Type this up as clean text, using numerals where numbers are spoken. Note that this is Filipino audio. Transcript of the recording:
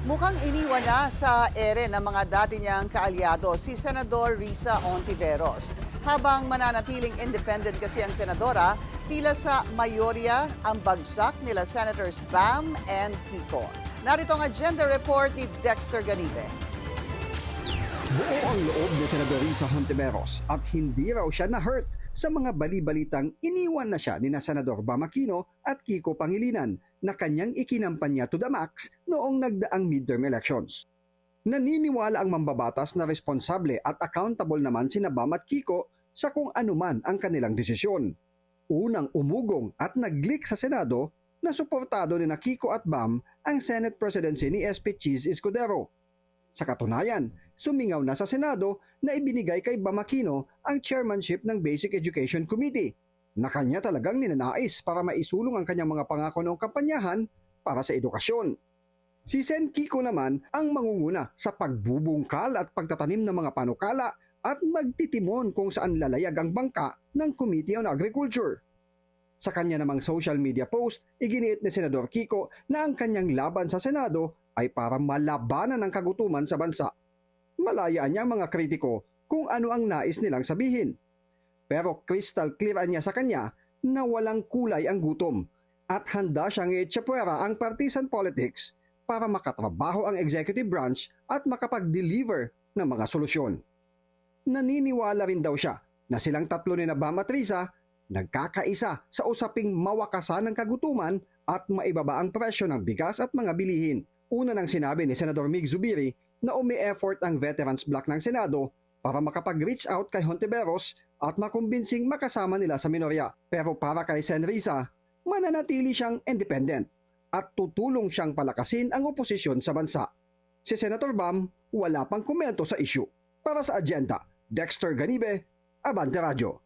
Mukhang iniwan na sa ere ng mga dati niyang kaalyado si Senador Risa Ontiveros. Habang mananatiling independent kasi ang senadora, tila sa mayorya ang bagsak nila Senators Bam and Kiko. Narito ang agenda report ni Dexter Ganibe. Buo ang loob ni Senador Risa Hontiveros at hindi raw siya na-hurt sa mga bali-balitang iniwan na siya ni na Senador Bam Aquino at Kiko Pangilinan na kanyang ikinampanya to the max noong nagdaang midterm elections. Naniniwala ang mambabatas na responsable at accountable naman sina Bam at Kiko sa kung anuman ang kanilang desisyon. Unang umugong at nag-leak sa Senado na suportado ni na Kiko at Bam ang Senate presidency ni SP Cheese Escudero. Sa katunayan, sumingaw na sa Senado na ibinigay kay Bam Aquino ang chairmanship ng Basic Education Committee na kanya talagang ninanais para maisulong ang kanyang mga pangako noong kampanyahan para sa edukasyon. Si Sen Kiko naman ang mangunguna sa pagbubungkal at pagtatanim ng mga panukala at magtitimon kung saan lalayag ang bangka ng Committee on Agriculture. Sa kanya namang social media post, iginiit ni Senador Kiko na ang kanyang laban sa Senado ay para malabanan ang kagutuman sa bansa. Malayaan niya ang mga kritiko kung ano ang nais nilang sabihin. Pero crystal clear niya sa kanya na walang kulay ang gutom at handa siyang i-tsapwera ang partisan politics para makatrabaho ang executive branch at makapag-deliver ng mga solusyon. Naniniwala rin daw siya na silang tatlo ni Bam at Risa nagkakaisa sa usaping mawakasan ng kagutuman at maibaba ang presyo ng bigas at mga bilihin. Una nang sinabi ni Senador Mig Zubiri na umi-effort ang Veterans Bloc ng Senado para makapag-reach out kay Hontiveros at makumbinsing makasama nila sa minorya. Pero para kay Sen Risa, mananatili siyang independent at tutulong siyang palakasin ang oposisyon sa bansa. Si Senator Bam wala pang komento sa issue. Para sa agenda, Dexter Ganibe, Abante Radio.